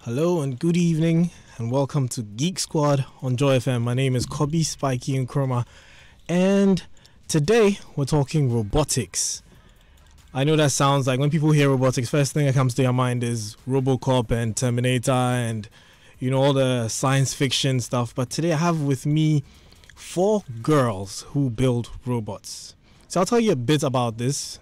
Hello and good evening, and welcome to Geek Squad on Joy FM. My name is Kobe, Spiky, and Chroma, and today we're talking robotics. I know that sounds like when people hear robotics, first thing that comes to your mind is RoboCop and Terminator and all the science fiction stuff. But today I have with me 4 girls who build robots. So I'll tell you a bit about this,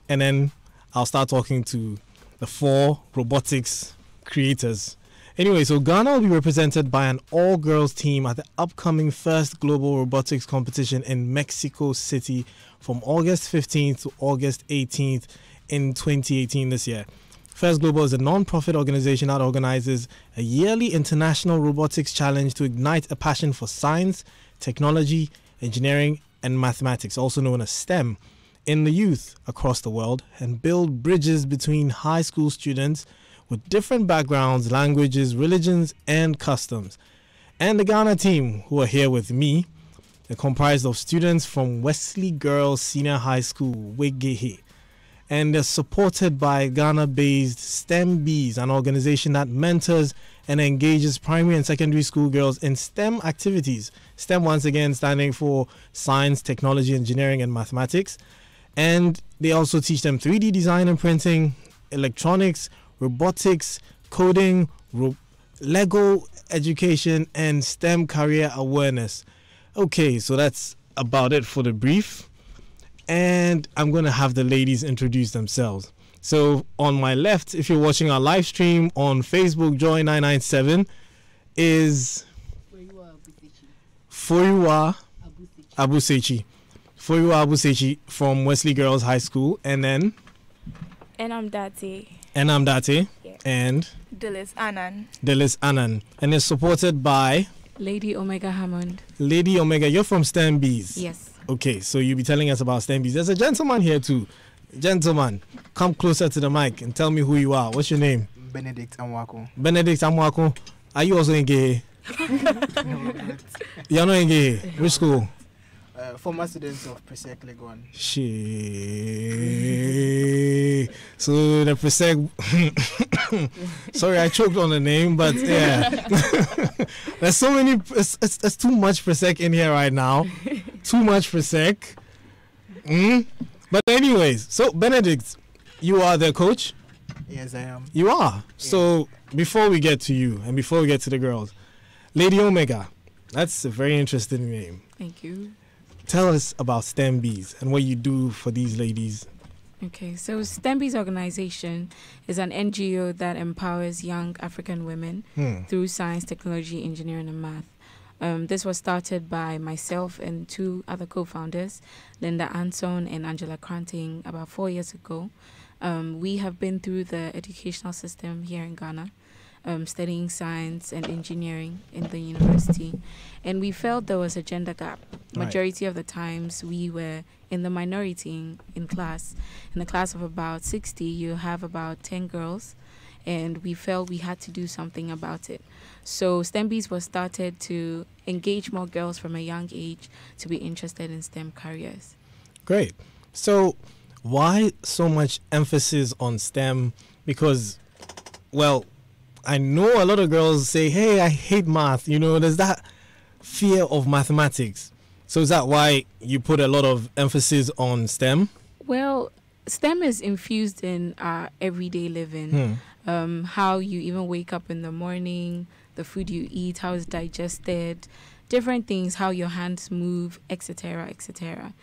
and then I'll start talking to the 4 robotics creators. Anyway, so Ghana will be represented by an all-girls team at the upcoming first global robotics competition in Mexico City from August 15th to August 18th in 2018 this year. First Global is a non-profit organization that organizes a yearly international robotics challenge to ignite a passion for science, technology, engineering, and mathematics, also known as STEM, in the youth across the world, and build bridges between high school students with different backgrounds, languages, religions, and customs. And the Ghana team, who are here with me, they're comprised of students from Wesley Girls Senior High School, Wegehe. And they're supported by Ghana-based STEM Bees, an organization that mentors and engages primary and secondary school girls in STEM activities. STEM, once again, standing for science, technology, engineering, and mathematics. And they also teach them 3D design and printing, electronics, robotics, coding, Lego education, and STEM career awareness. Okay, so that's about it for the brief. And I'm going to have the ladies introduce themselves. So on my left, if you're watching our live stream on Facebook, Joy997, is Foyuwa Abusechi. Foyuwa Abusechi from Wesley Girls High School. And then? And I'm Dati. And I'm Dati. Yeah. And? Delis Annan. And it's supported by? Lady Omega Hammond. Lady Omega, you're from STEM Bees? Yes. Okay, so you'll be telling us about STEM Bees. There's a gentleman here too. Gentleman, come closer to the mic and tell me who you are. What's your name? Benedict Amwako. Benedict Amwako. Are you also in gay? You're not in gay. Which school? Former students of Presec Legon. So the Presec. Sorry, I choked on the name, but yeah. There's so many. It's too much Presec in here right now. Too much Presec. But anyways, so Benedict, you are the coach? Yes, I am. You are. Yeah. So before we get to you and before we get to the girls, Lady Omega, that's a very interesting name. Thank you. Tell us about STEM Bees and what you do for these ladies. Okay, so STEM Bees organization is an NGO that empowers young African women through science, technology, engineering, and math. This was started by myself and 2 other co-founders, Linda Anson and Angela Cranting, about 4 years ago. We have been through the educational system here in Ghana, studying science and engineering in the university, and we felt there was a gender gap. Majority of the times we were in the minority in class. In a class of about 60, you have about 10 girls, and we felt we had to do something about it. So STEM Bees was started to engage more girls from a young age to be interested in STEM careers. Great. So why so much emphasis on STEM? Because, well, I know a lot of girls say, hey, I hate math. There's that fear of mathematics. So is that why you put a lot of emphasis on STEM? Well, STEM is infused in our everyday living. How you even wake up in the morning, the food you eat, how it's digested, different things, how your hands move, etc., etc.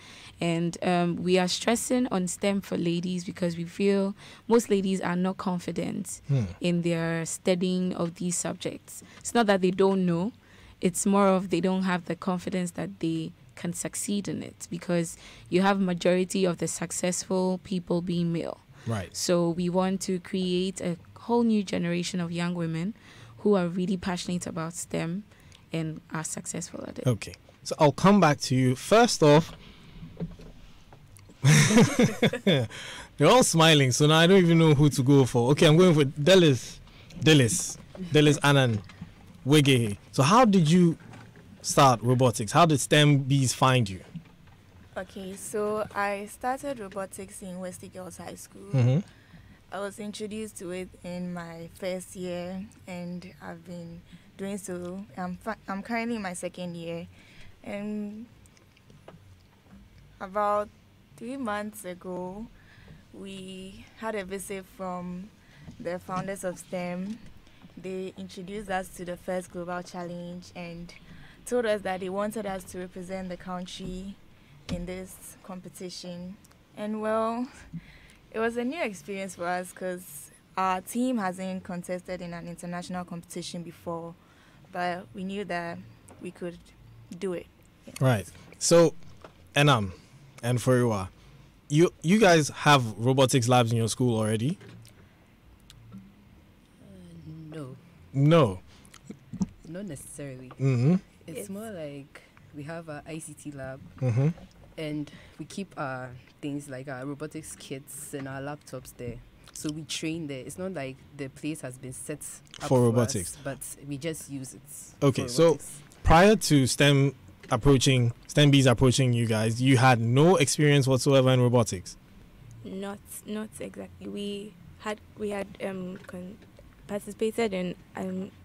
And we are stressing on STEM for ladies because we feel most ladies are not confident in their studying of these subjects. It's not that they don't know. It's more of they don't have the confidence that they can succeed in it, because you have majority of the successful people being male. Right. So we want to create a whole new generation of young women who are really passionate about STEM and are successful at it. Okay. So I'll come back to you. First off, they're all smiling, so now I don't even know who to go for. Okay, I'm going for Delis Annan Wegehe. So how did you start robotics? How did STEM Bees find you? Okay, so I started robotics in Wesley Girls High School. I was introduced to it in my first year, and I've been doing so. I'm currently in my second year, and about 3 months ago, we had a visit from the founders of STEM. They introduced us to the first global challenge and told us that they wanted us to represent the country in this competition. And well, it was a new experience for us because our team hasn't contested in an international competition before, but we knew that we could do it. Yes. Right. So, and Foriwa, you guys have robotics labs in your school already? No, No. not necessarily. Mm-hmm. It's more like we have our ICT lab Mm-hmm. and we keep our things like our robotics kits and our laptops there. So we train there. It's not like the place has been set up For for robotics. us, but we just use it. Okay, for so robotics. prior to STEMBs approaching you guys, you had no experience whatsoever in robotics. Not exactly. We had participated in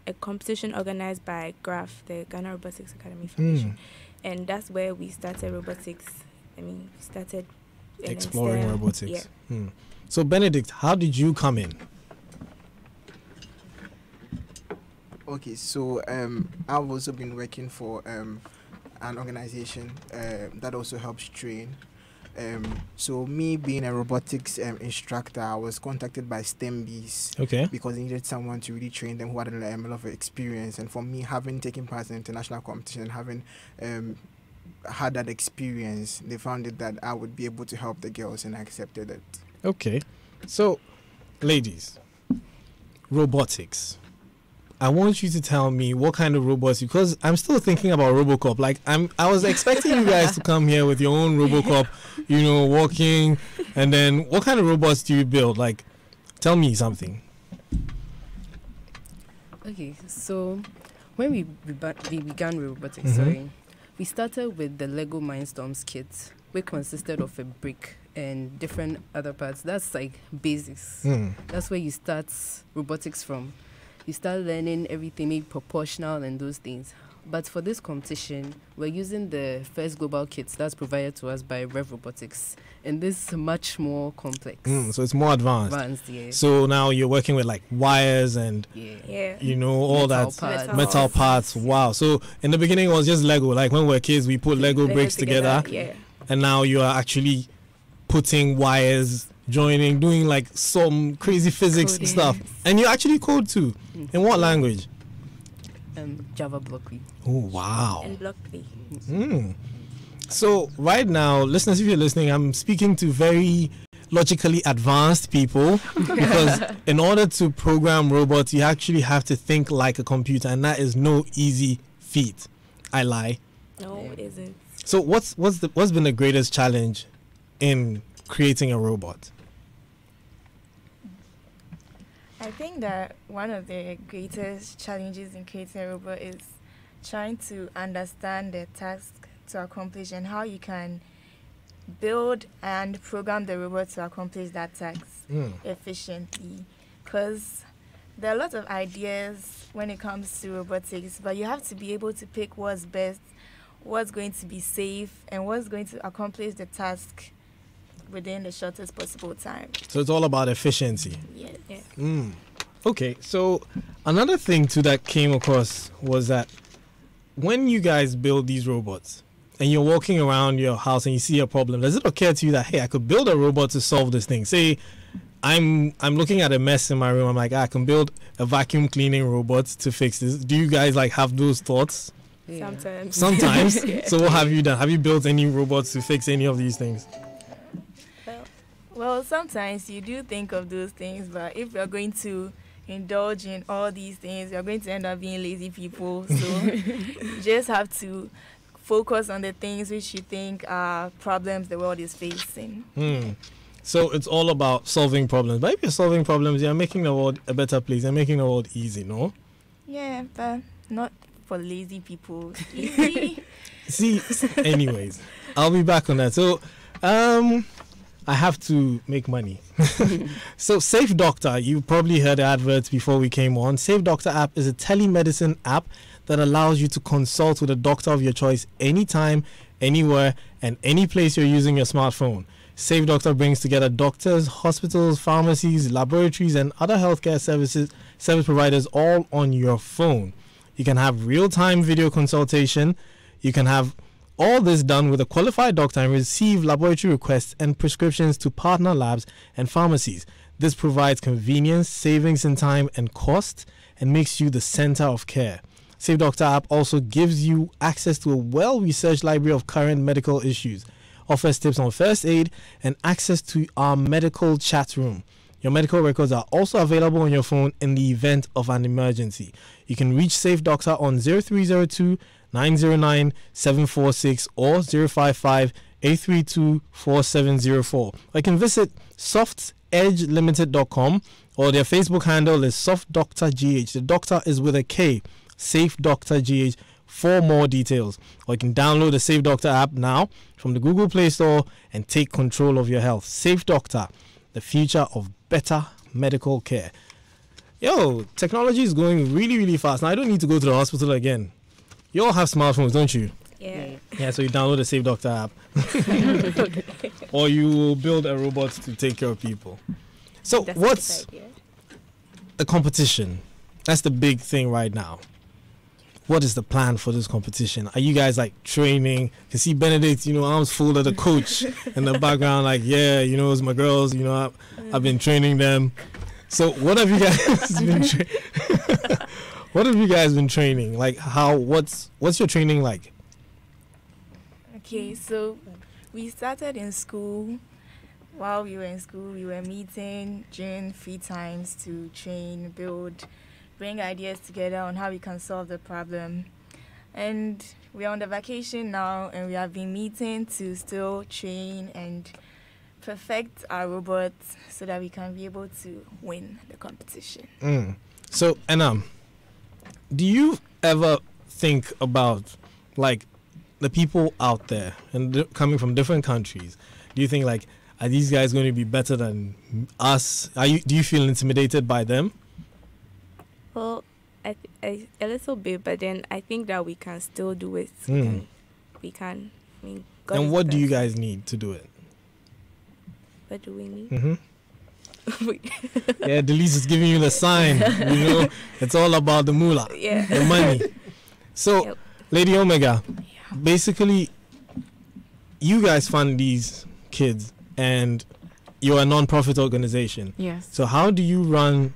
a competition organized by GRAF, the Ghana Robotics Academy Foundation, and that's where we started robotics. We started in Exploring STEM. robotics. Yeah. So, Benedict, how did you come in? Okay, so I've also been working for an organization that also helps train. So me being a robotics instructor, I was contacted by STEMBs Okay. because they needed someone to really train them who had a lot of experience. And for me, having taken part in international competition and having had that experience, they found it that I would be able to help the girls, and I accepted it. Okay. So, ladies, robotics. I want you to tell me what kind of robots, because I'm still thinking about RoboCop. Like I was expecting you guys to come here with your own RoboCop, walking, and then what kind of robots do you build? Like, tell me something. Okay, so when we began with robotics, Mm-hmm. we started with the Lego Mindstorms kit, which consisted of a brick and different other parts. That's like basics. That's where you start robotics from. You start learning everything, maybe proportional and those things. But for this competition, we're using the first global kits that's provided to us by Rev Robotics. And this is much more complex. So it's more advanced. Yeah. So now you're working with like wires and Yeah. all Metal that parts. metal parts. Wow. So in the beginning it was just Lego. Like when we were kids, we put Lego bricks together. Yeah. And now you are actually putting wires, joining, doing like some crazy physics Coding. stuff. And you actually code too. In what language? Java Block V. Oh, wow. And Block B. So right now, listeners, if you're listening, I'm speaking to very logically advanced people because in order to program robots, you actually have to think like a computer, and that is no easy feat. I lie. No, it isn't. So what's been the greatest challenge in creating a robot? I think that one of the greatest challenges in creating a robot is trying to understand the task to accomplish and how you can build and program the robot to accomplish that task efficiently. Because there are a lot of ideas when it comes to robotics, but you have to be able to pick what's best, what's going to be safe, and what's going to accomplish the task within the shortest possible time. So it's all about efficiency. Yes. Okay, so another thing too that came across was that when you guys build these robots and you're walking around your house and you see a problem, does it occur to you that, hey, I could build a robot to solve this thing? Say I'm looking at a mess in my room, I'm like, I can build a vacuum cleaning robot to fix this. Do you guys like have those thoughts? Yeah. Sometimes. So what have you done? Have you built any robots to fix any of these things? Well, sometimes you do think of those things, but if you're going to indulge in all these things, you're going to end up being lazy people. So you just have to focus on the things which you think are problems the world is facing. So it's all about solving problems. But if you're solving problems, you're making the world a better place. You're making the world easy, no? Yeah, but not for lazy people. Easy. See, anyways, I'll be back on that. So, I have to make money. So Safe Doctor, you probably heard the adverts before we came on. Safe Doctor app is a telemedicine app that allows you to consult with a doctor of your choice anytime, anywhere, and any place you're using your smartphone. Safe Doctor brings together doctors, hospitals, pharmacies, laboratories, and other healthcare service providers all on your phone. You can have real-time video consultation. You can have all this done with a qualified doctor and receive laboratory requests and prescriptions to partner labs and pharmacies. This provides convenience, savings in time and cost, and makes you the center of care. Safe Doctor app also gives you access to a well-researched library of current medical issues, offers tips on first aid, and access to our medical chat room. Your medical records are also available on your phone in the event of an emergency. You can reach Safe Doctor on 0302 909 746 or 055 832 4704. Or you can visit softedgelimited.com, or their Facebook handle is softdoctorgh. The doctor is with a K, Safe Doctor GH, for more details. Or you can download the Safe Doctor app now from the Google Play Store and take control of your health. Safe Doctor, the future of better medical care. Yo, technology is going really, really fast. Now, I don't need to go to the hospital again. You all have smartphones, don't you? Yeah. Yeah, so you download the Safe Doctor app. Or you will build a robot to take care of people. So That's a what's good idea. the competition? That's the big thing right now. What is the plan for this competition? Are you guys like training? You see Benedict, arms full of the coach in the background, like, yeah, it's my girls, I've been training them. So what have you guys been what have you guys been training? Like what's your training like? Okay, so we started in school. While we were in school, we were meeting during free times to train, bring ideas together on how we can solve the problem. And we are on the vacation now, and we have been meeting to still train and perfect our robots so that we can be able to win the competition. So, do you ever think about like the people out there and coming from different countries? Do you think like, are these guys going to be better than us? Do you feel intimidated by them? Well, a little bit, but then I think that we can still do it. We can. I mean, God And is what do you best. guys need to do it? What do we need? Yeah, Delise is giving you the sign. It's all about the moolah, Yeah. the money. So, Yep. Lady Omega, basically, you guys fund these kids, and you're a non-profit organization. Yes. So, how do you run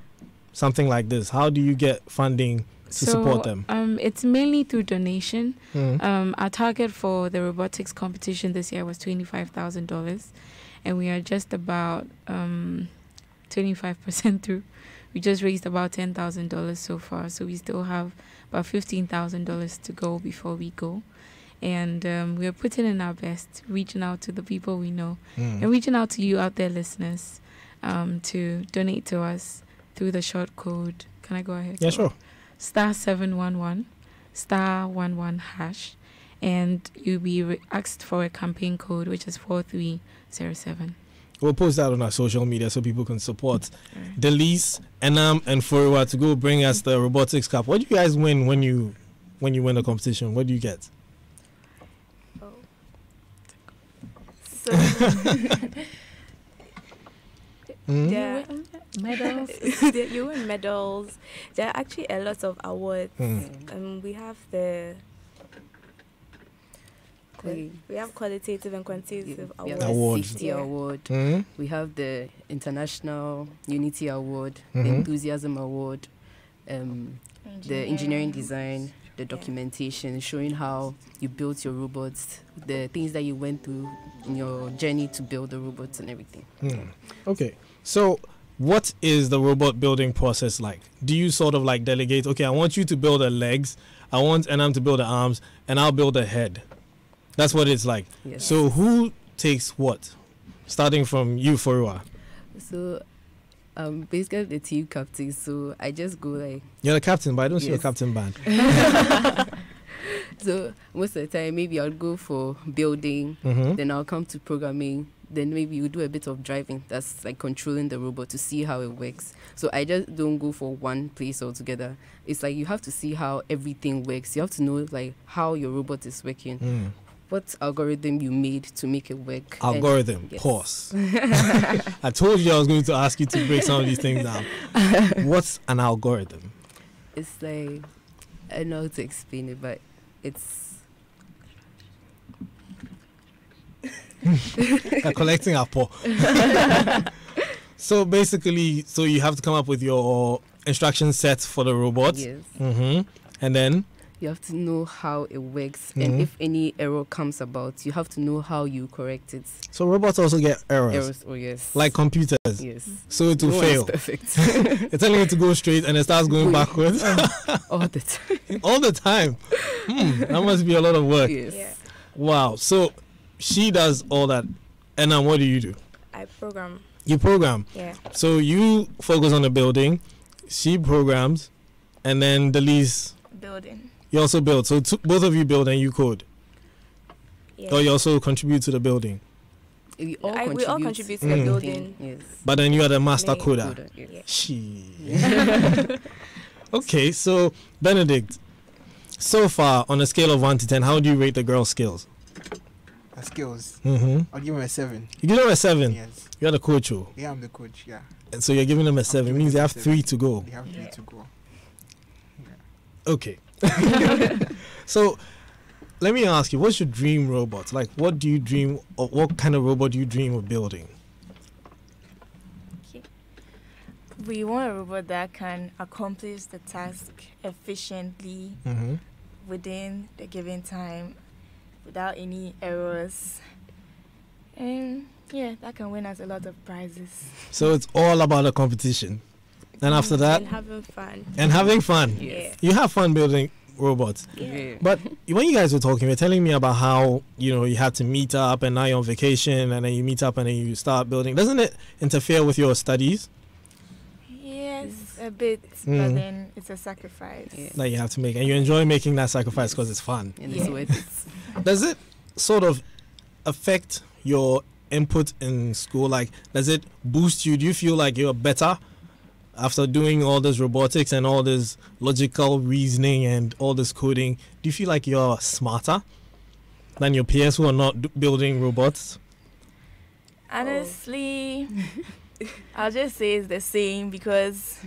something like this? How do you get funding to support them? It's mainly through donation. Mm. Our target for the robotics competition this year was $25,000, and we are just about 25% through. We just raised about $10,000 so far, so we still have about $15,000 to go before we go. And we're putting in our best, reaching out to the people we know, and reaching out to you out there, listeners, to donate to us through the short code. Can I go ahead? Yeah, sure. *711 *11#, and you'll be asked for a campaign code, which is 4307. We'll post that on our social media so people can support Delise, Enam, and Furiwa to go bring us the robotics cup. What do you guys win when you win the competition? What do you get? So There are medals. you win medals. There are actually a lot of awards. We have we have qualitative and quantitative We have awards. the Safety Award. We have the International Unity Award, the Enthusiasm Award, the Engineering Design, the documentation showing how you built your robots, the things that you went through in your journey to build the robots and everything. Okay, so what is the robot building process like? Do you sort of like delegate, okay, I want you to build the legs, I want Enam to build the arms, and I'll build the head? That's what it's like. Yes. So who takes what? Starting from you, Furiwa. So basically the team captain, so I just go like, You're the captain, but I don't see your Yes. captain band. so most of the time maybe I'll go for building, then I'll come to programming, then maybe you do a bit of driving. That's like controlling the robot to see how it works. So I just don't go for one place altogether. It's like you have to see how everything works. You have to know like how your robot is working. What algorithm you made to make it work. Algorithm, yes. pause. I told you I was going to ask you to break some of these things down. What's an algorithm? It's like, I don't know how to explain it, but it's... Collecting our paw. So basically, so you have to come up with your instruction set for the robot. Yes. And then? You have to know how it works, and if any error comes about, you have to know how you correct it. So robots also get errors? Oh yes. Like computers? Yes. So it will No fail? one is perfect. It's telling it to go straight and it starts going backwards? All the time. All the time? That must be a lot of work. Yes. Yeah. Wow. So she does all that. And then what do you do? I program. You program? Yeah. So you focus on the building, she programs, and then Delise, Building. you also build. So both of you build and you code. Yeah. Or you also contribute to the building. We all we all contribute to the Mm. building. Yes. But then you are the master Main coder. Coder, yes. Yeah. She. Okay, so Benedict, so far on a scale of 1 to 10, how do you rate the girl's skills? Her skills. Mm-hmm. I'll give him a 7. You give them a 7. Yes. You're the coach, oh. Yeah, I'm the coach. Yeah. And so you're giving them a 7. It giving means they them a have 7. 3 to go. They have 3 Yeah. to go. Okay. So let me ask you, what's your dream robot? Like, what do you dream, or what kind of robot do you dream of building? We want a robot that can accomplish the task efficiently Mm-hmm. within the given time without any errors. And yeah, that can win us a lot of prizes. So it's all about the competition. And after that, And having fun. and having fun. Yes. You have fun building robots. Yeah. But when you guys were talking, you were telling me about how, you had to meet up and now you're on vacation and then you meet up and then you start building. Doesn't it interfere with your studies Yes, a bit, Mm. but then it's a sacrifice. Yeah. that you have to make? And you enjoy making that sacrifice because it's fun. And Yeah. it's worth it. Does it sort of affect your input in school? Like, does it boost you? Do you feel like you're better after doing all this robotics and all this logical reasoning and all this coding? Do you feel like you're smarter than your peers who are not building robots? Honestly, I'll just say it's the same because,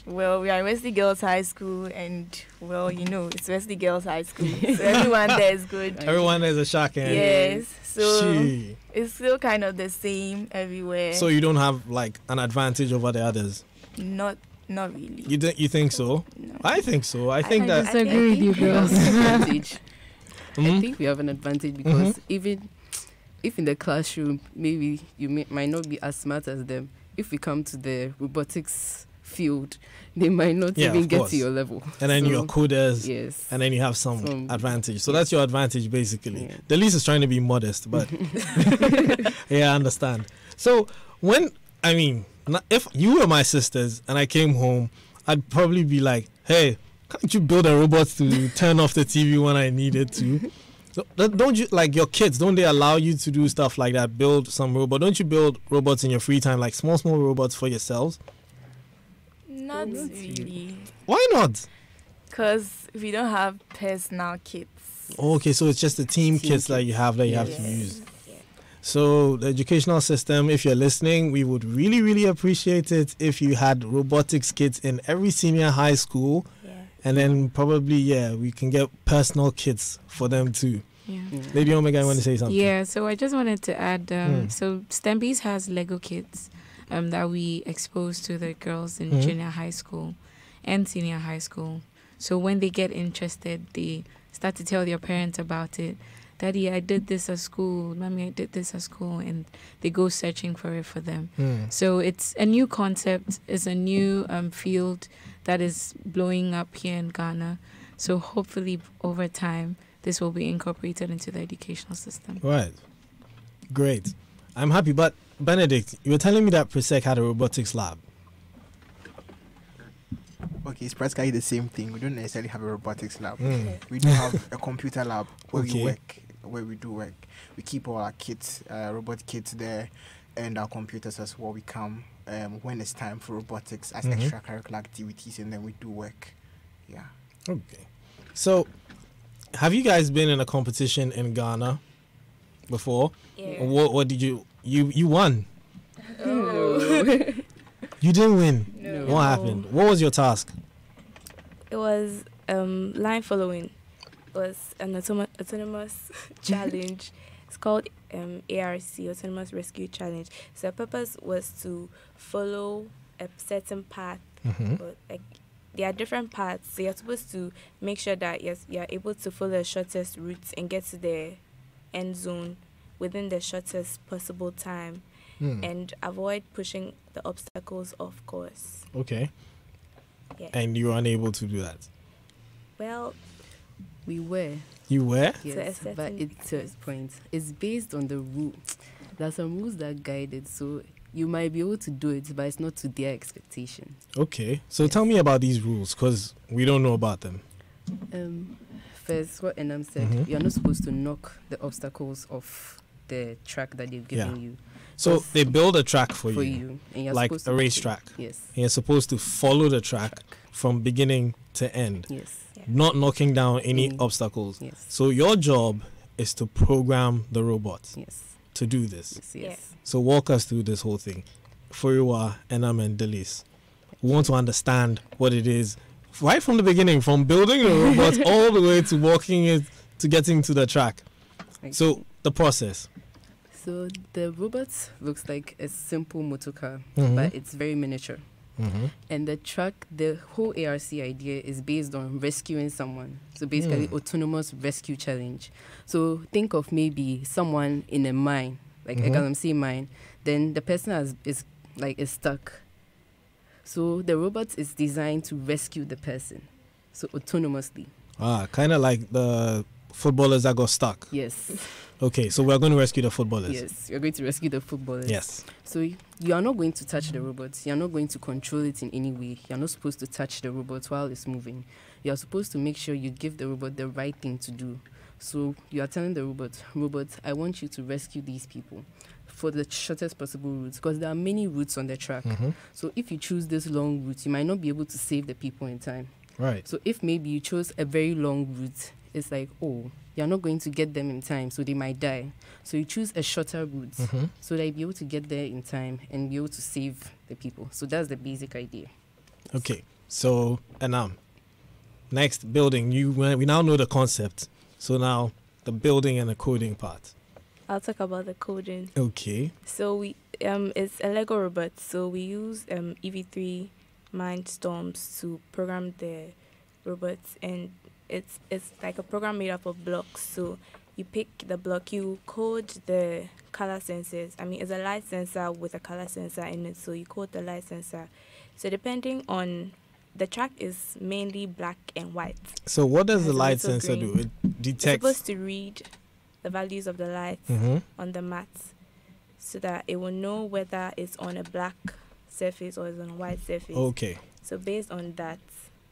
well, we are Wesley Girls High School and, well, it's Wesley Girls High School. So everyone there is good. Everyone is a shark and Yes, so She. it's still kind of the same everywhere. So you don't have like an advantage over the others? Not really. You think so? No. I think so. I think I that. disagree with you We have girls. an advantage. I Mhm. think we have an advantage because even if in the classroom, maybe you might not be as smart as them. If we come to the robotics field, they might not Yeah, even of get course. to your level. And then So, you're coders, Yes. and then you have some Some- advantage. So that's your advantage, basically. Yeah. The least is trying to be modest, but yeah, I understand. So if you were my sisters and I came home, I'd probably be like, hey, can't you build a robot to turn off the TV when I need it to? So, don't you, like your kids, don't they allow you to do stuff like that, build some robot? Don't you build robots in your free time, like small robots for yourselves? Not Not really. Why not? Because we don't have personal kits. Okay, so it's just the team Team kits that you have to Yes. use. So the educational system, if you're listening, we would really, really appreciate it if you had robotics kits in every senior high school. Yeah. And then probably, we can get personal kits for them too. Yeah. Yeah. Lady Omega, I want to say something. Yeah, so I just wanted to add, Hmm. so STEMBIS has Lego kits that we expose to the girls in Mhm. junior high school and senior high school. So when they get interested, they start to tell their parents about it. Daddy, I did this at school. Mommy, I did this at school. And they go searching for it for them. So it's a new concept. It's a new field that is blowing up here in Ghana. So hopefully over time, this will be incorporated into the educational system. Right. Great. I'm happy. But Benedict, you were telling me that Presec had a robotics lab. Okay, it's practically the same thing. We don't necessarily have a robotics lab. Mm. We do have a computer lab where Okay. we work where we do work. We keep all our kits, robot kits there, and our computers as well. We come when it's time for robotics as extracurricular activities, and then we do work. Yeah. Okay. So, have you guys been in a competition in Ghana before? Yeah. What did you won? Oh. You didn't win. No. What happened? What was your task? It was line following. It was an autonomous challenge. It's called ARC, Autonomous Rescue Challenge. So the purpose was to follow a certain path. But, like, there are different paths. So you're supposed to make sure that you're able to follow the shortest route and get to the end zone within the shortest possible time and avoid pushing the obstacles off course. Okay. Yeah. And you were unable to do that. Well, We were. You were? Yes, certain but it's a point. It's based on the rule. There's some rules that guide it, so you might be able to do it, but it's not to their expectation. Okay. So tell me about these rules, because we don't know about them. First, what Enam said, you're not supposed to knock the obstacles off the track that they've given you. So Yes. they build a track for For you, you. And you're like supposed a to racetrack. Yes. And you're supposed to follow the track from beginning to end, Yes. not knocking down any obstacles. Yes. So your job is to program the robot Yes. to do this. Yes. Yes. So walk us through this whole thing. Furiwa, Enam, and Delis. We want to understand what it is right from the beginning, from building the robot all the way to walking it to getting to the track. Right. So the process. So the robot looks like a simple motor car, Mhm. but it's very miniature. Mm-hmm. And the track, the whole ARC idea is based on rescuing someone. So basically, autonomous rescue challenge. So think of maybe someone in a mine, like a Galamsey mine. Then the person is stuck. So the robot is designed to rescue the person, so autonomously. Kind of like the footballers that got stuck. Yes. Okay, so we're going to rescue the footballers. Yes, you're going to rescue the footballers. Yes. So you are not going to touch the robot. You're not going to control it in any way. You're not supposed to touch the robot while it's moving. You're supposed to make sure you give the robot the right thing to do. So you are telling the robot, I want you to rescue these people for the shortest possible route, because there are many routes on the track. So if you choose this long route, you might not be able to save the people in time. Right. So if maybe you chose a very long route, it's like, oh, you're not going to get them in time, so they might die. So you choose a shorter route so that you'll be able to get there in time and be able to save the people. So that's the basic idea. Okay, so next building. We now know the concept. So now the building and the coding part. I'll talk about the coding. Okay. So we it's a Lego robot. So we use EV3 Mindstorms to program the robots, and it's like a program made up of blocks. So you pick the block, you code the color sensors. I mean, it's a light sensor with a color sensor in it. So you code the light sensor. So depending on the track is mainly black and white. So what does Has the a light little sensor green. do? It It's detects. supposed to read the values of the lights on the mat, so that it will know whether it's on a black surface or it's on a white surface. Okay. So based on that,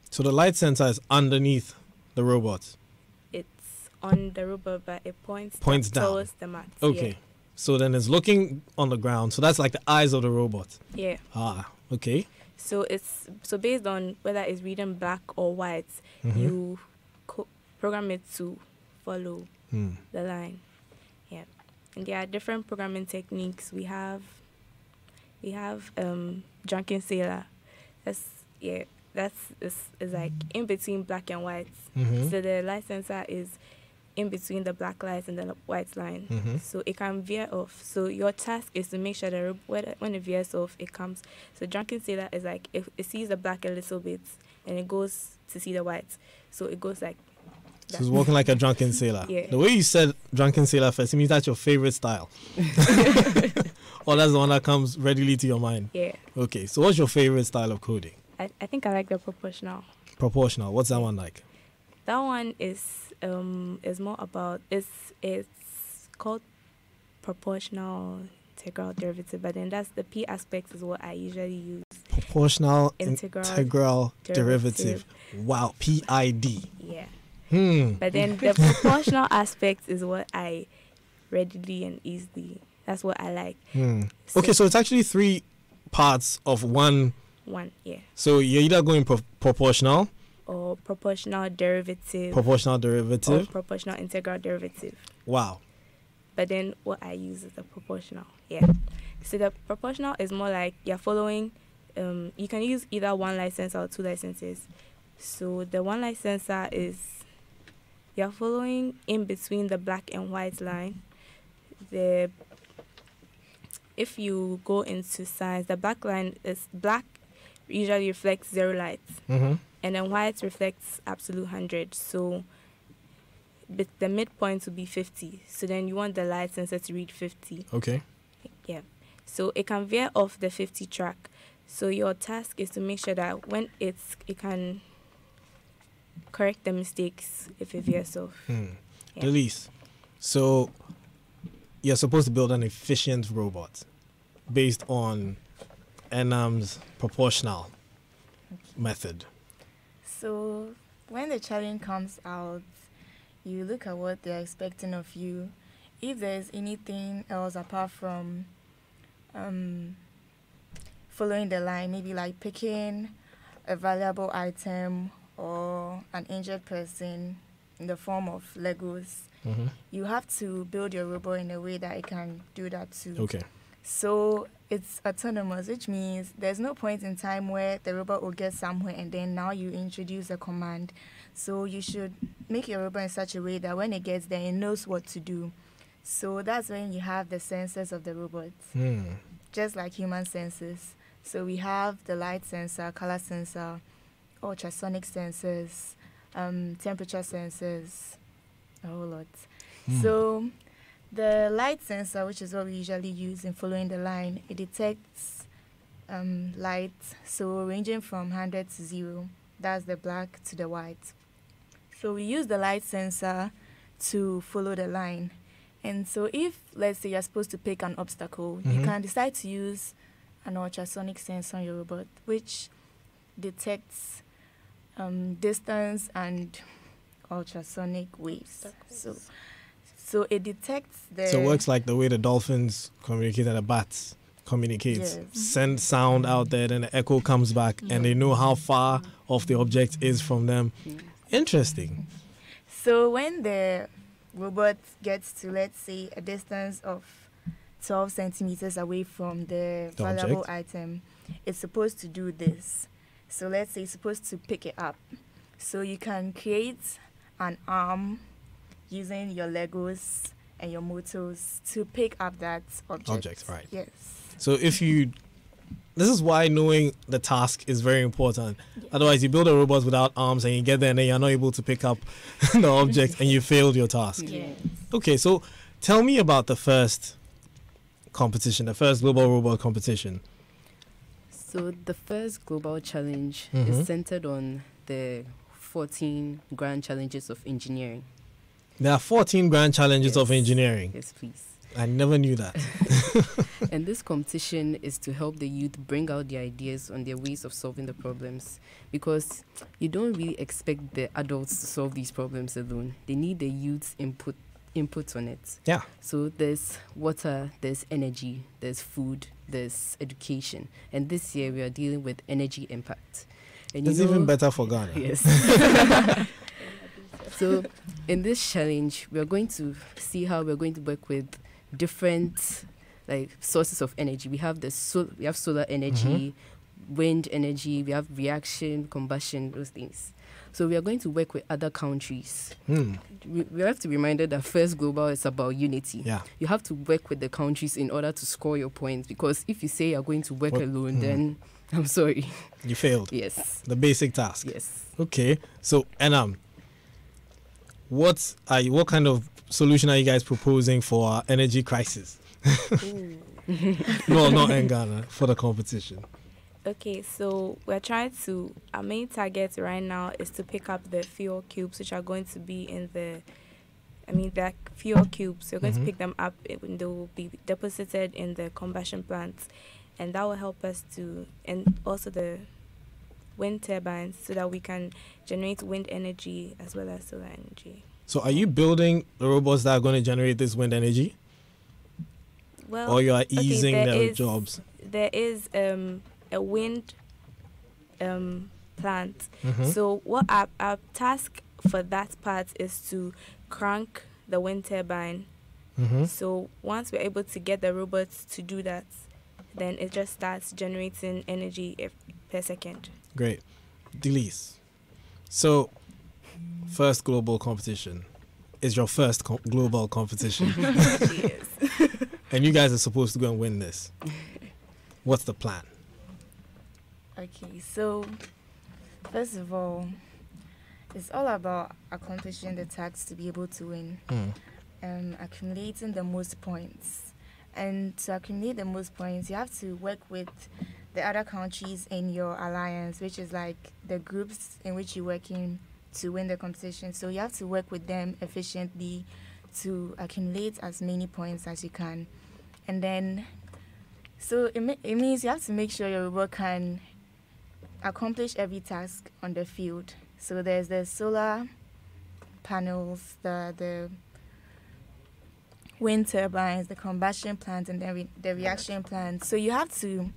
So the light sensor is underneath the robot. it's on the robot, but it points Down. towards the mat. Okay. So then it's looking on the ground. So that's like the eyes of the robot. Yeah. Okay. So based on whether it's reading black or white, you program it to follow the line. Yeah. And there are different programming techniques. We have drunken sailor. That's like in between black and white. So the light sensor is in between the black lights and the white line. So it can veer off. So your task is to make sure that when it veers off, it comes. So drunken sailor is like, if it sees the black a little bit and it goes to see the white. So it goes like that. So it's walking like a drunken sailor. Yeah. The way you said drunken sailor first, it means that's your favorite style. Or that's the one that comes readily to your mind. Yeah. Okay. So what's your favorite style of coding? I think I like the proportional. Proportional. What's that one like? That one is more about it's called proportional integral derivative, but then that's the P aspect is what I usually use. Proportional Integral integral derivative. Wow. PID. Yeah. But then the proportional aspect is what I readily and easily, that's what I like. Okay, so it's actually 3 parts of one. Yeah. So you're either going proportional, Or proportional derivative. or Proportional integral derivative. Wow. But then what I use is the proportional. Yeah. So the proportional is more like you're following, you can use either one light sensor or 2 light sensors. So the one light sensor is you're following in between the black and white line. If you go into science, the black line is black usually reflects 0 light, and then white reflects absolute 100. So the midpoint will be 50. So then you want the light sensor to read 50. Okay. Yeah. So it can veer off the 50 track. So your task is to make sure that when it can correct the mistakes if it veers off. Yeah. Elise, so you're supposed to build an efficient robot based on Enam's proportional method. So when the challenge comes out, you look at what they're expecting of you. If there's anything else apart from following the line, maybe like picking a valuable item or an injured person in the form of Legos, you have to build your robot in a way that it can do that too. Okay. So it's autonomous, which means there's no point in time where the robot will get somewhere and then now you introduce a command. So you should make your robot in such a way that when it gets there, it knows what to do. So that's when you have the sensors of the robot, just like human sensors. So we have the light sensor, color sensor, ultrasonic sensors, temperature sensors, a whole lot. So the light sensor, which is what we usually use in following the line, it detects light, so ranging from 100 to 0. That's the black to the white. So we use the light sensor to follow the line. And so if, let's say, you're supposed to pick an obstacle, you can decide to use an ultrasonic sensor on your robot, which detects distance and ultrasonic waves. So it detects the... So it works like the way the dolphins communicate and the bats communicates. Yes. Send sound out there, then the echo comes back, and they know how far off the object is from them. Interesting. So when the robot gets to, let's say, a distance of 12 centimeters away from the valuable item, it's supposed to do this. So let's say it's supposed to pick it up. So you can create an arm using your Legos and your motors to pick up that object. Right. Yes. So this is why knowing the task is very important. Otherwise, you build a robot without arms and you get there and then you're not able to pick up the object and you failed your task. Yes. Okay, so tell me about the first competition, the first global robot competition. So the first global challenge is centered on the 14 grand challenges of engineering. There are 14 grand challenges of engineering. Yes, please. I never knew that. And this competition is to help the youth bring out their ideas on their ways of solving the problems, because you don't really expect the adults to solve these problems alone. They need the youth's input on it. Yeah. So there's water, there's energy, there's food, there's education. And this year we are dealing with energy impact. And it's even better for Ghana. Yes. So in this challenge, we are going to see how we're going to work with different sources of energy. We have we have solar energy, wind energy, we have reaction, combustion, those things. So we are going to work with other countries. We have to be reminded that First Global is about unity. Yeah. You have to work with the countries in order to score your points, because if you say you're going to work alone, then I'm sorry. You failed. Yes. The basic task. Yes. Okay. So, Enam, what kind of solution are you guys proposing for our energy crisis? No, not in Ghana, for the competition. Okay, so our main target right now is to pick up the fuel cubes, which are going to be the fuel cubes. We're going to pick them up when they will be deposited in the combustion plants. And that will help us and also the wind turbines so that we can generate wind energy as well as solar energy. So are you building the robots that are going to generate this wind energy? Well, Or you are easing there their is- jobs? There is a wind plant. Mhm. So what our task for that part is to crank the wind turbine. Mhm. So once we're able to get the robots to do that, then it just starts generating energy per second. Great. Delise. So, first global competition is your first global competition. Yes. And you guys are supposed to go and win this. What's the plan? Okay, so first of all, it's all about accomplishing the task to be able to win. Accumulating the most points. And to accumulate the most points, you have to work with the other countries in your alliance, which is like the groups in which you work in to win the competition. So you have to work with them efficiently to accumulate as many points as you can. And then, so it means you have to make sure your robot can accomplish every task on the field. So there's the solar panels, the wind turbines, the combustion plant, and then the reaction plant. So you have to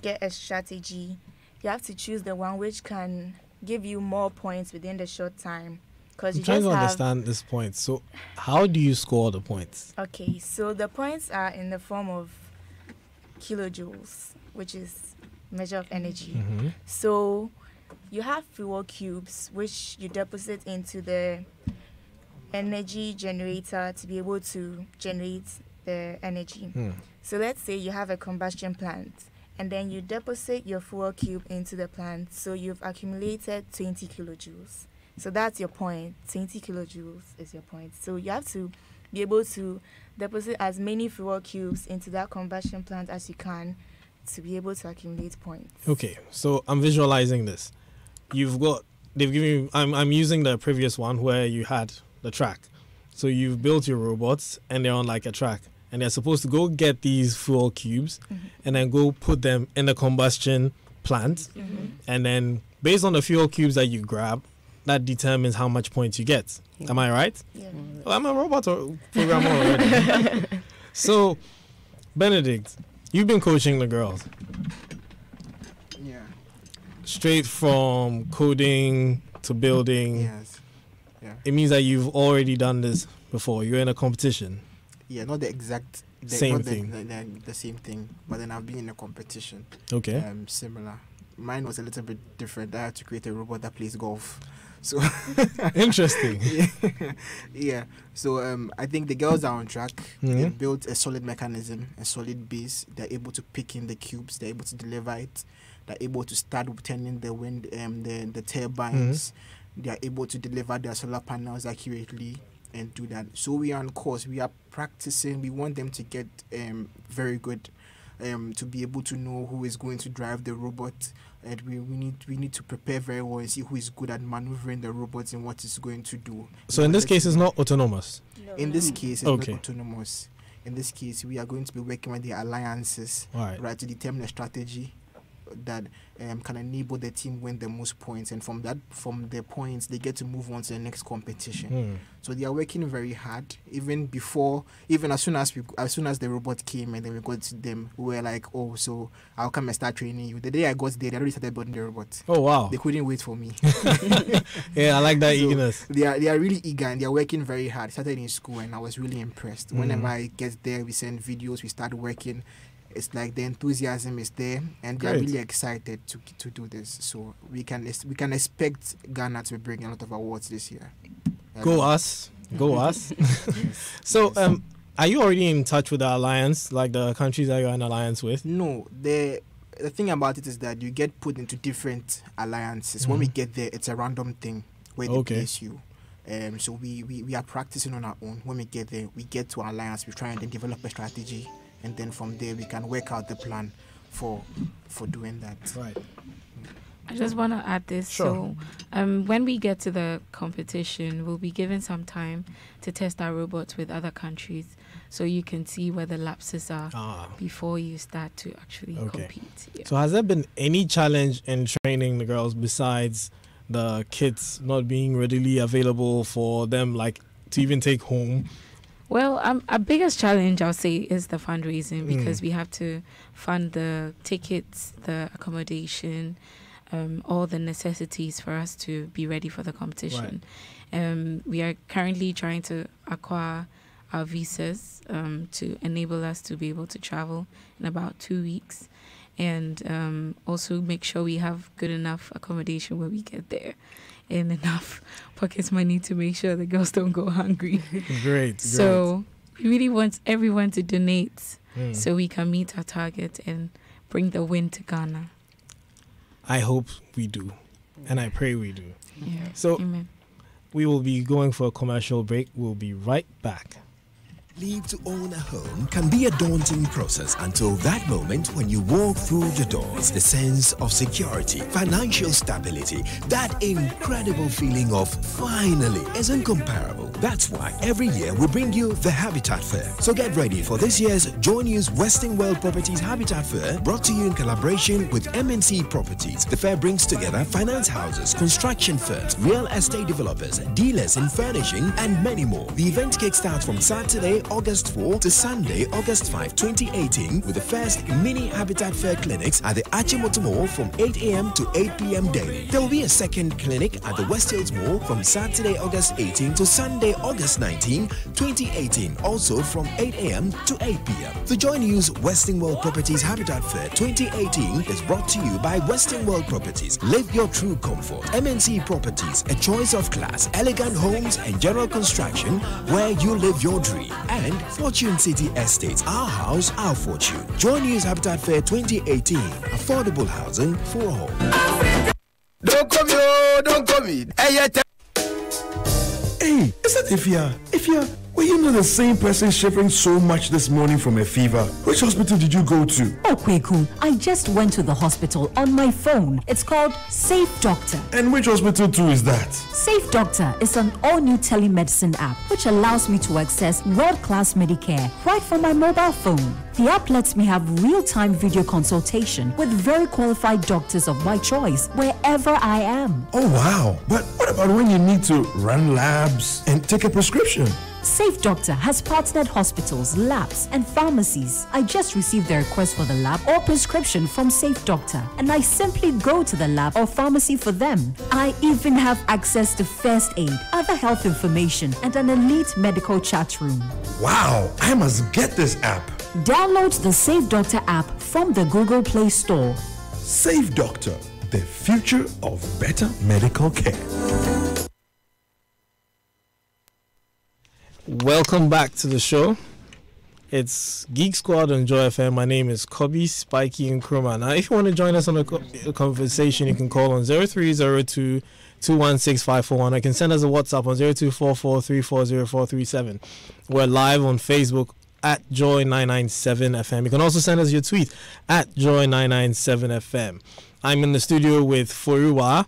get a strategy. You have to choose the one which can give you more points within the short time. Because I'm you trying just to have understand this point. So, how do you score the points? Okay, so the points are in the form of kilojoules, which is measure of energy. Mhm. So you have fuel cubes, which you deposit into the energy generator to be able to generate the energy. Hmm. So let's say you have a combustion plant, and then you deposit your fuel cube into the plant. So you've accumulated 20 kilojoules. So that's your point. 20 kilojoules is your point. So you have to be able to deposit as many fuel cubes into that combustion plant as you can to be able to accumulate points. Okay, so I'm visualizing this. They've given you, I'm using the previous one where you had the track. So you've built your robots and they're on like a track. And they're supposed to go get these fuel cubes and then go put them in the combustion plant. And then based on the fuel cubes that you grab, that determines how much points you get. Am I right? Yeah. Well, I'm a robot programmer already. So, Benedict, you've been coaching the girls Yeah. straight from coding to building. Yes. Yeah. It means that you've already done this before. You're in a competition. Yeah, not the exact Same not thing. The same thing, but then I've been in a competition. Okay. Similar. Mine was a little bit different. I had to create a robot that plays golf. So Interesting. yeah. So I think the girls are on track. They Mhm. built a solid mechanism, a solid base. They're able to pick in the cubes. They're able to deliver it. They're able to start turning the wind, the turbines. They are able to deliver their solar panels accurately and do that. So we are on course. We are practicing. We want them to get very good, to be able to know who is going to drive the robot. And we need to prepare very well and see who is good at maneuvering the robots and what it's going to do. So in this case, it's not autonomous. In this case, it's Okay. not autonomous. In this case, we are going to be working with the alliances, All right. right, to determine a strategy that can enable the team win the most points, and from the points they get to move on to the next competition. Hmm. So they are working very hard. Even as soon as the robot came and then we got to them, we were like, oh, so I'll come and start training you. The day I got there, they already started building the robot. Oh wow. They couldn't wait for me. Yeah, I like that So, eagerness. They are really eager and they are working very hard. Started in school and I was really impressed. Whenever I get there, we send videos, we start working. It's like the enthusiasm is there and they are Great. really excited to do this. So we can expect Ghana to bring a lot of awards this year. Go us. Go us. Yes. So are you already in touch with the alliance, like the countries that you're in alliance with? No, the thing about it is that you get put into different alliances. When we get there, it's a random thing where they place you. So we are practicing on our own. When we get there, we get to our alliance, we try and then develop a strategy, and then from there we can work out the plan for doing that. Right. I just want to add this. Sure. So, when we get to the competition, we'll be given some time to test our robots with other countries. so you can see where the lapses are before you start to actually compete. Yeah. So has there been any challenge in training the girls besides the kits not being readily available for them, like to even take home? Well, our biggest challenge, I'll say, is the fundraising, because we have to fund the tickets, the accommodation, all the necessities for us to be ready for the competition. We are currently trying to acquire our visas to enable us to be able to travel in about 2 weeks, and also make sure we have good enough accommodation when we get there and enough pocket money to make sure the girls don't go hungry. Great. So we really want everyone to donate so we can meet our target and bring the win to Ghana. I hope we do, and I pray we do. Yeah. So Amen. we will be going for a commercial break. We'll be right back. Leave to own a home can be a daunting process until that moment when you walk through the doors. The sense of security, financial stability, that incredible feeling of finally is incomparable. That's why every year we bring you the Habitat Fair. So get ready for this year's Joy News Western World Properties Habitat Fair, brought to you in collaboration with MNC Properties. The fair brings together finance houses, construction firms, real estate developers, dealers in furnishing, and many more. The event kickstarts from Saturday, August 4 to Sunday, August 5, 2018, with the first mini Habitat Fair clinics at the Achimoto Mall from 8 a.m. to 8 p.m. daily. There will be a second clinic at the West Hills Mall from Saturday, August 18 to Sunday, August 19, 2018, also from 8 a.m. to 8 p.m. The Joy News Western World Properties Habitat Fair 2018 is brought to you by Western World Properties. Live your true comfort. MNC Properties, a choice of class, elegant homes and general construction where you live your dream. And Fortune City Estates, our house, our fortune. Join News Habitat Fair 2018. Affordable housing for all. Don't come here, don't come in. Hey, is that Ifya? Ifya, were you not the same person shivering so much this morning from a fever? Which hospital did you go to? Oh, Kweku, I just went to the hospital on my phone. It's called Safe Doctor. And which hospital too is that? Safe Doctor is an all-new telemedicine app which allows me to access world-class Medicare right from my mobile phone. The app lets me have real-time video consultation with very qualified doctors of my choice wherever I am. Oh, wow. But what about when you need to run labs and take a prescription? Safe Doctor has partnered hospitals, labs, and pharmacies. I just received the request for the lab or prescription from Safe Doctor, and I simply go to the lab or pharmacy for them. I even have access to first aid, other health information, and an elite medical chat room. Wow, I must get this app. Download the Safe Doctor app from the Google Play Store. Safe Doctor, the future of better medical care. Welcome back to the show. It's Geek Squad on Joy FM. My name is Kobe, Spiky, and Kruma. Now, if you want to join us on a conversation, you can call on 0302 216541. I can send us a WhatsApp on 0244340437. We're live on Facebook at Joy997FM. You can also send us your tweet at Joy997FM. I'm in the studio with Forua,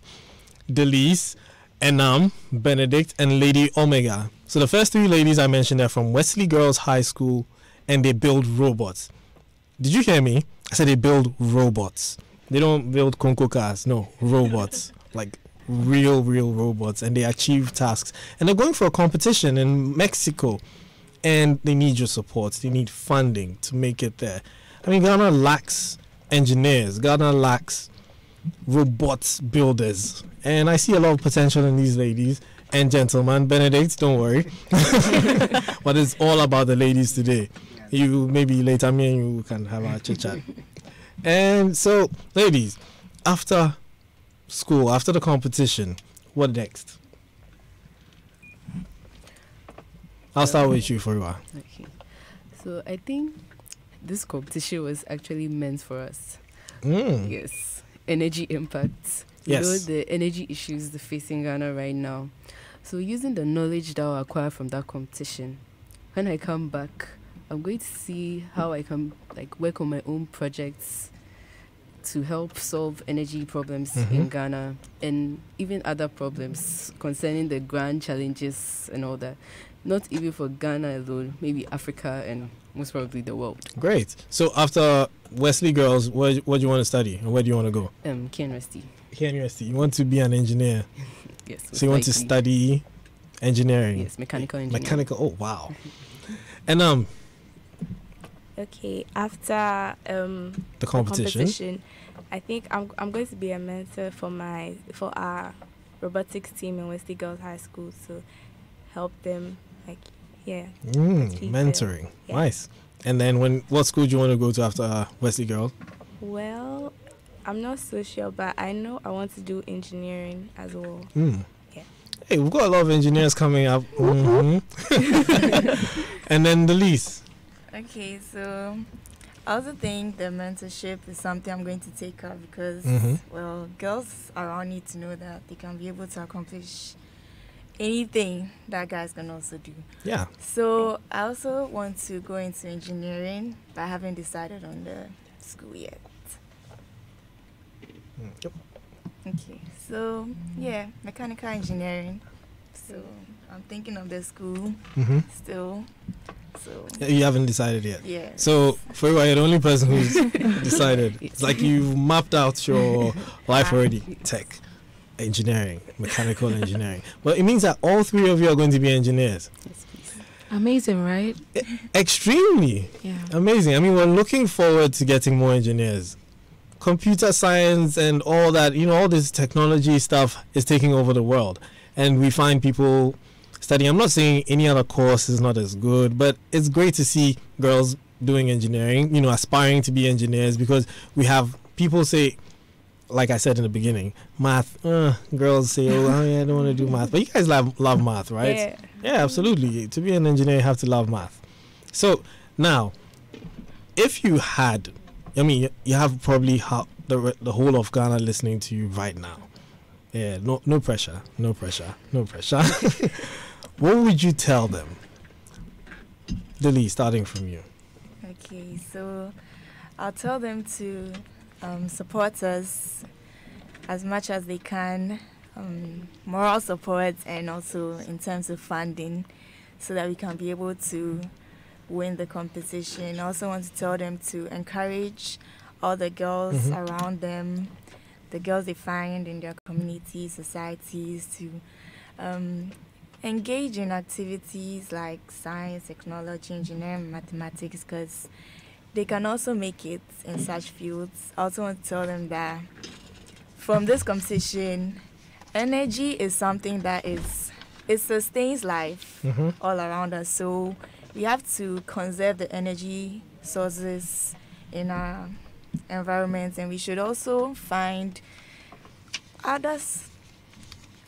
Delise, Enam, Benedict, and Lady Omega. So the first three ladies I mentioned are from Wesley Girls High School, and they build robots. Did you hear me? I said they build robots. They don't build Conco cars. No, robots. Like real robots. And they achieve tasks. And they're going for a competition in Mexico. And they need your support. They need funding to make it there. I mean, Ghana lacks engineers. Ghana lacks robots builders. And I see a lot of potential in these ladies and gentlemen. Benedict, don't worry. But it's all about the ladies today. You maybe later, me and you can have a chit chat. And so, ladies, after school, after the competition, what next? I'll start with you for a while. Okay. So I think this competition was actually meant for us. Yes. Energy impacts. Yes. You know the energy issues facing Ghana right now. So using the knowledge that I acquired from that competition, when I come back, I'm going to see how I can work on my own projects to help solve energy problems in Ghana and even other problems concerning the grand challenges and all that. not even for Ghana alone, maybe Africa and most probably the world. Great. So after Wesley Girls, what do you want to study and where do you want to go? KNUST. KNUST. You want to be an engineer. Yes. So you want to study engineering. Yes, mechanical engineering. Mechanical. Oh wow. And Okay, after the competition, I think I'm going to be a mentor for our robotics team in Wesley Girls High School to help them mentoring. Yeah. Nice. And then what school do you want to go to after Wesley Girls? Well, I'm not so sure, but I know I want to do engineering as well. Yeah. Hey, we've got a lot of engineers coming up. And then the lease. Okay, so I also think the mentorship is something I'm going to take up because, well, girls around need to know that they can be able to accomplish anything that guys can also do. Yeah. So I also want to go into engineering, but I haven't decided on the school yet. Yep. Okay, so yeah, mechanical engineering. So I'm thinking of the school still. So you haven't decided yet. Yeah. So for you, you're the only person who's decided. It's like you've mapped out your life already. Tech, engineering, mechanical engineering. But it means that all three of you are going to be engineers. Yes, please. Amazing, right? Extremely. Yeah. Amazing. I mean, we're looking forward to getting more engineers. Computer science and all that, all this technology stuff is taking over the world. And we find people studying. I'm not saying any other course is not as good, but it's great to see girls doing engineering, aspiring to be engineers, because we have people say, like I said in the beginning, math, girls say, oh yeah, I don't want to do math. But you guys love math, right? Yeah, absolutely. To be an engineer, you have to love math. So now, if you had, you have probably the whole of Ghana listening to you right now. Yeah, no pressure. What would you tell them? Lily, starting from you. Okay, so I'll tell them to support us as much as they can, moral support and also in terms of funding, so that we can be able to win the competition. I also want to tell them to encourage all the girls around them, the girls they find in their communities, societies, to engage in activities like science, technology, engineering, mathematics, because they can also make it in such fields. I also want to tell them that from this competition, energy is something that it sustains life all around us. So we have to conserve the energy sources in our environment, and we should also find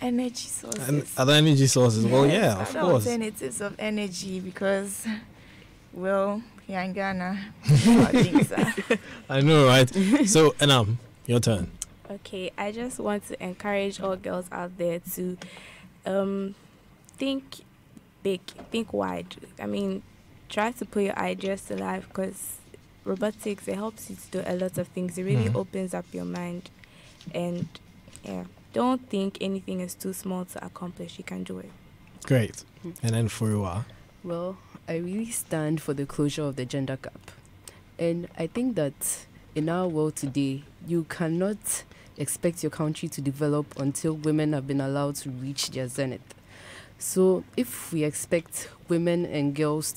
energy sources. And other energy sources. Well, yeah, of course. Alternatives of energy, because, well, here in Ghana, things are. I know, right? So, Enam, your turn. Okay, I just want to encourage all girls out there to think big, think wide. Try to put your ideas to life, because robotics, it helps you to do a lot of things. It really opens up your mind, and don't think anything is too small to accomplish. You can do it. Great. And then Furiwa. Well, I really stand for the closure of the gender gap. And I think that in our world today, you cannot expect your country to develop until women have been allowed to reach their zenith. So if we expect women and girls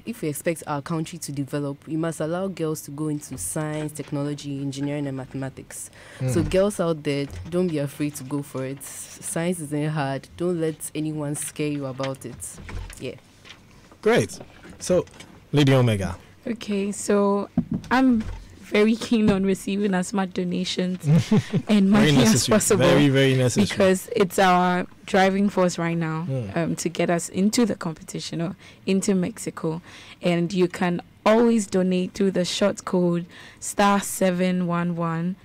if we expect our country to develop, we must allow girls to go into science, technology, engineering, and mathematics. So girls out there, don't be afraid to go for it. Science isn't hard. Don't let anyone scare you about it. Yeah. Great. So, Lady Omega. Okay, so I'm very keen on receiving as much donations and money as possible. Very, very necessary. Because it's our driving force right now to get us into the competition or into Mexico. And you can always donate through the short code *711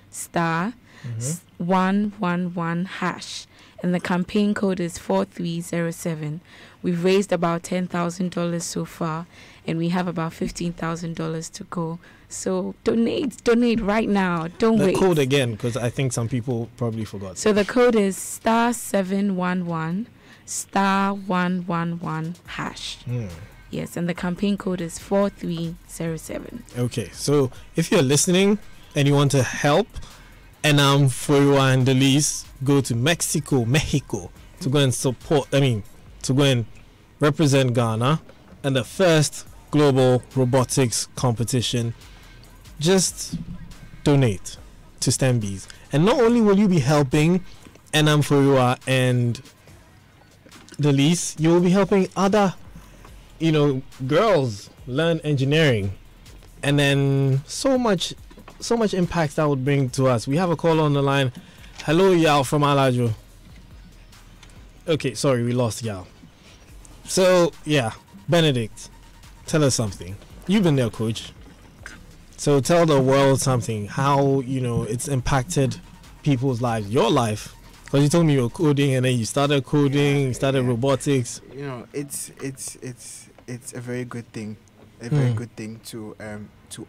*111#. And the campaign code is 4307. We've raised about $10,000 so far, and we have about $15,000 to go. So donate right now. Don't wait. The code again, because I think some people probably forgot. So the code is *711 *111#. Yes, and the campaign code is 4307. Okay, so if you're listening and you want to help Furua and Delise go to Mexico to go and support, to go and represent Ghana and the first global robotics competition, just donate to STEMBs. And not only will you be helping Furua and Delise, you will be helping other girls learn engineering, and then so much impact that would bring to us. We have a call on the line. Hello, Yao from Alajo. Okay, sorry, we lost Yao. So yeah, Benedict, tell us something. You've been there, coach. So tell the world something, how it's impacted people's lives, your life. Because you told me you were coding, and then you started coding, you started robotics. It's a very good thing, very good thing to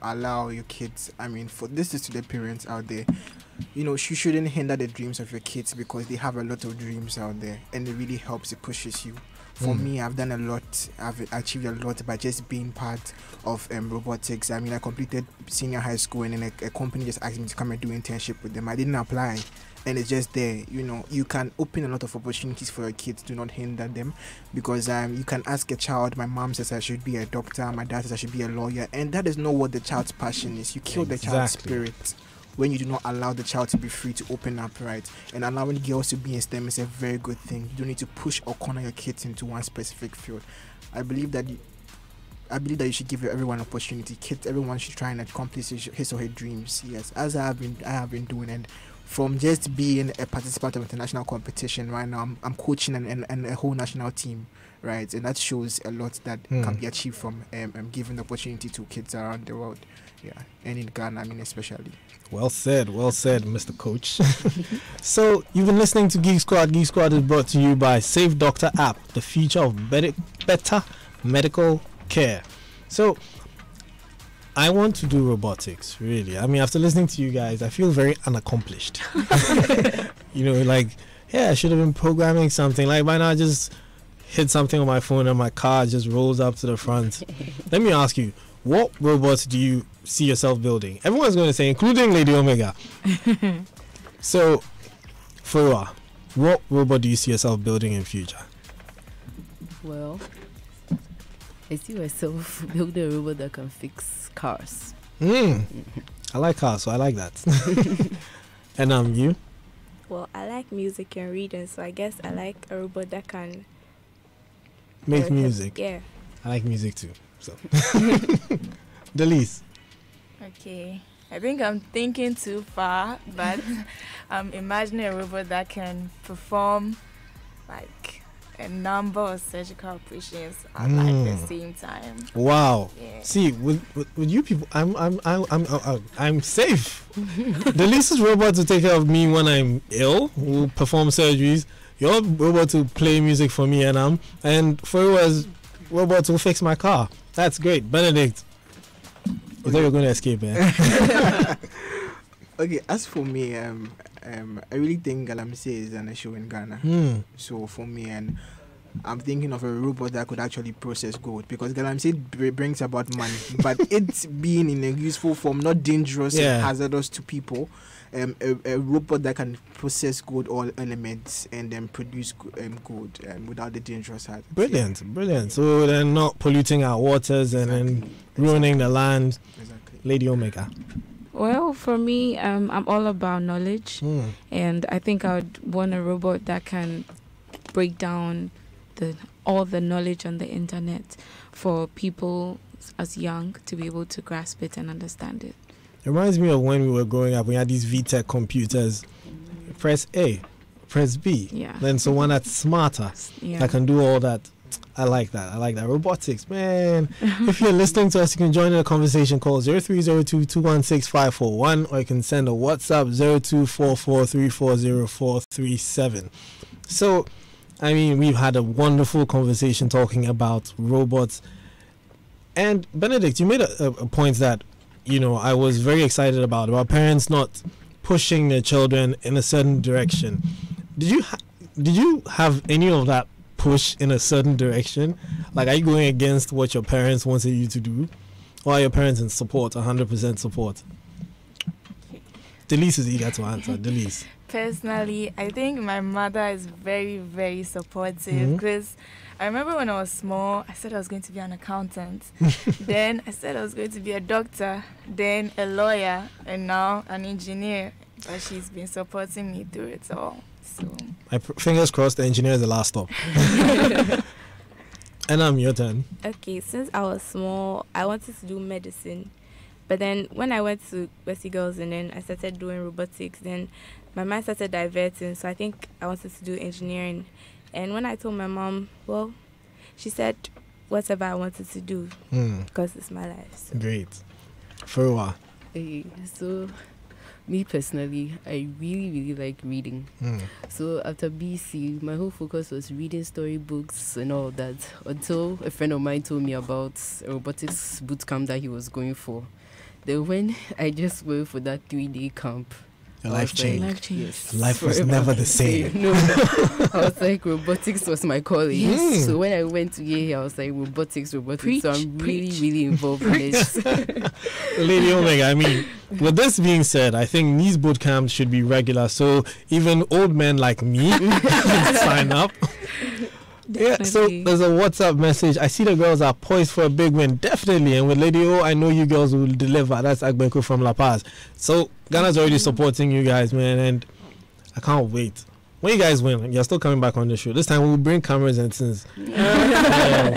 allow your kids. For this is to the parents out there, you shouldn't hinder the dreams of your kids, because they have a lot of dreams out there, and it really helps. It pushes you. For me, I've done a lot. I've achieved a lot by just being part of robotics. I completed senior high school, and then a company just asked me to come and do internship with them. I didn't apply. And it's just there, you can open a lot of opportunities for your kids. Do not hinder them, because you can ask a child, my mom says I should be a doctor, my dad says I should be a lawyer, and that is not what the child's passion is. You kill the child's spirit when you do not allow the child to be free to open up, right? And allowing girls to be in STEM is a very good thing. You don't need to push or corner your kids into one specific field. I believe that you should give everyone an opportunity. Kids, everyone should try and accomplish his or her dreams. Yes, as I have been doing. And from just being a participant of international competition right now, I'm coaching and a whole national team, right? And that shows a lot that can be achieved from giving the opportunity to kids around the world, and in Ghana, especially. Well said, Mr. Coach. So you've been listening to Geek Squad. Geek Squad is brought to you by Safe Doctor app, the future of better medical care. So I want to do robotics, really. After listening to you guys, I feel very unaccomplished. I should have been programming something. Like, by now I just hit something on my phone and my car just rolls up to the front. Let me ask you, what robots do you see yourself building? Everyone's going to say, including Lady Omega. So, Furua, what robot do you see yourself building in future? Well, I see myself building a robot that can fix cars. I like cars, so I like that. And you? Well, I like music and reading, so I guess I like a robot that can make music. Yeah. I like music too. So, Delise. Okay, I think I'm thinking too far, but I'm imagining a robot that can perform like a number of surgical operations at the same time. Wow. Yeah. See, with you people, I'm safe. Delise's robot to take care of me when I'm ill, will perform surgeries. Your robot to play music for me, and Furua's robot to fix my car. That's great. Benedict, you thought you were going to escape, man. Okay, as for me, I really think Galamsey is an issue in Ghana. So for me, and I'm thinking of a robot that could actually process gold, because Galamsey brings about money, but it's being in a useful form, not dangerous and hazardous to people. A robot that can process gold, all elements, and then produce gold without the dangerous hazards. Brilliant. So they're not polluting our waters and then ruining the land. Exactly. Lady Omega. Well, for me, I'm all about knowledge, and I think I would want a robot that can break down all the knowledge on the internet for people as young to be able to grasp it and understand it. It reminds me of when we were growing up. We had these VTech computers. Press A, press B. Then so one that's smarter that can do all that. I like that. Robotics, man. If you're listening to us, you can join in the conversation. Call 0302-216-541, or you can send a WhatsApp 0244340437. So, we've had a wonderful conversation talking about robots. And Benedict, you made a point that I was very excited about parents not pushing their children in a certain direction. Did you have any of that push in a certain direction? Like, are you going against what your parents wanted you to do? Or are your parents in support, 100% support? Delise is eager to answer. Delise. Personally, I think my mother is very, very supportive because I remember when I was small, I said I was going to be an accountant. Then I said I was going to be a doctor, then a lawyer, and now an engineer. But she's been supporting me through it all. So Fingers crossed, the engineer is the last stop. And your turn. Okay, since I was small, I wanted to do medicine. But then when I went to Wesley Girls and then I started doing robotics, then my mind started diverting. So I think I wanted to do engineering. And when I told my mom, well, she said whatever I wanted to do because it's my life. So. Great. Furwa. So, me personally, I really, really like reading. So after BC, my whole focus was reading storybooks and all that until a friend of mine told me about a robotics bootcamp that he was going for. Then when I just went for that 3-day camp, your life changed. Life changed. Yes, Life was never the same. No, I was like, robotics was my calling. So when I went to Yale, I was like, robotics. Preach, so I'm really involved in it. Lady Omega, I mean, with this being said, I think these boot camps should be regular. So even old men like me can sign up. Yeah, so there's a WhatsApp message. I see the girls are poised for a big win. Definitely. And with Lady O, I know you girls will deliver. That's Agbeko from La Paz. So Ghana's already supporting you guys, man. And I can't wait. When you guys win, you're still coming back on the show. This time we'll bring cameras and things.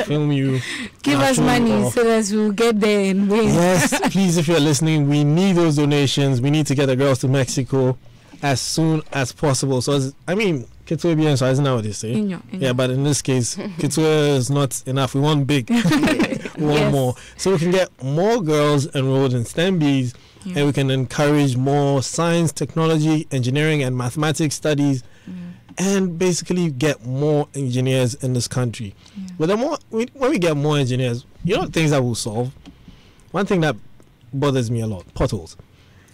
Film you. Give us money so that we'll get there and win. Yes, please, if you're listening, we need those donations. We need to get the girls to Mexico as soon as possible. So, I mean, Kitwe bien, so isn't that what they say? Yeah, but in this case, Kitwe is not enough. We want big. We want more. So we can get more girls enrolled in STEM Bs and we can encourage more science, technology, engineering, and mathematics studies and basically get more engineers in this country. But when we get more engineers, you know things that will solve? One thing that bothers me a lot, potholes.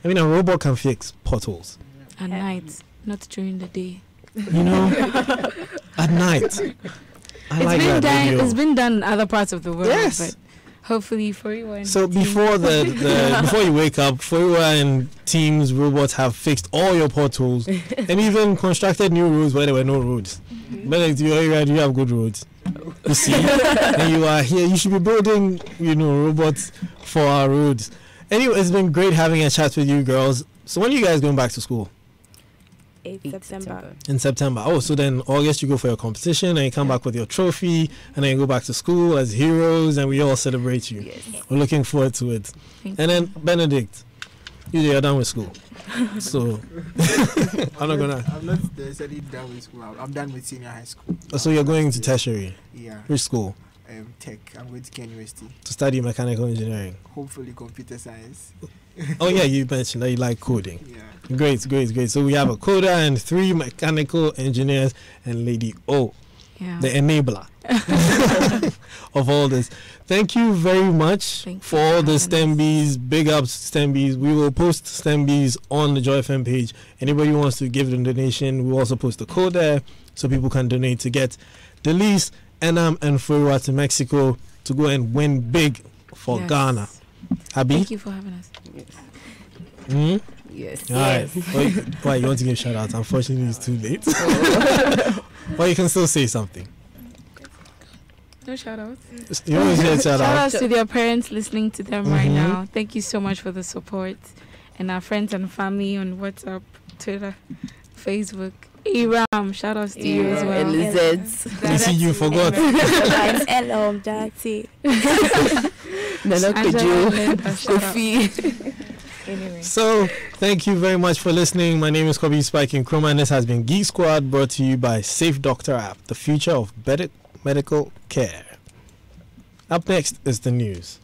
I mean, a robot can fix potholes. At night, not during the day. You know, at night. It's been done in other parts of the world, yes. But hopefully for you. So before before you wake up, Foriwa and team's robots have fixed all your potholes and even constructed new roads where there were no roads. Benedict, you have good roads. You see, and you are here. You should be building, robots for our roads. Anyway, it's been great having a chat with you girls. So when are you guys going back to school? 8th September. In September. Oh, so then August you go for your competition and you come back with your trophy and then you go back to school as heroes and we all celebrate you. Yes. We're looking forward to it. And then Benedict, you're done with school. So I'm not necessarily done with school. I'm done with senior high school. So you're going to tertiary? Yeah. Which school? Tech. I'm going to Ken University. To study mechanical engineering? Hopefully computer science. Oh yeah, you mentioned that you like coding. Yeah. Great. So we have a coder and 3 mechanical engineers and Lady O, the enabler of all this. Thank you very much for all the STEMBs. Big ups STEMBs. We will post STEMBs on the Joy FM page. Anybody who wants to give a donation, we'll also post the code there so people can donate to get Delise, Enam, and Furwa to Mexico to go and win big for Ghana. Abi? Thank you for having us. Yes. All right. Why you want to give shout out? Unfortunately, it's too late. Well, you can still say something. No shout outs. You always get shout out. Shout outs to their parents listening to them right now. Thank you so much for the support. And our friends and family on WhatsApp, Twitter, Facebook. Iram, shout outs to you as well. LZ. You see, you forgot. Daddy. Nana Kofi. Anyway. So, thank you very much for listening. My name is Kobe Spike Nkrumah, and this has been Geek Squad, brought to you by Safe Doctor app, the future of medical care. Up next is the news.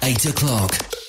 8 o'clock.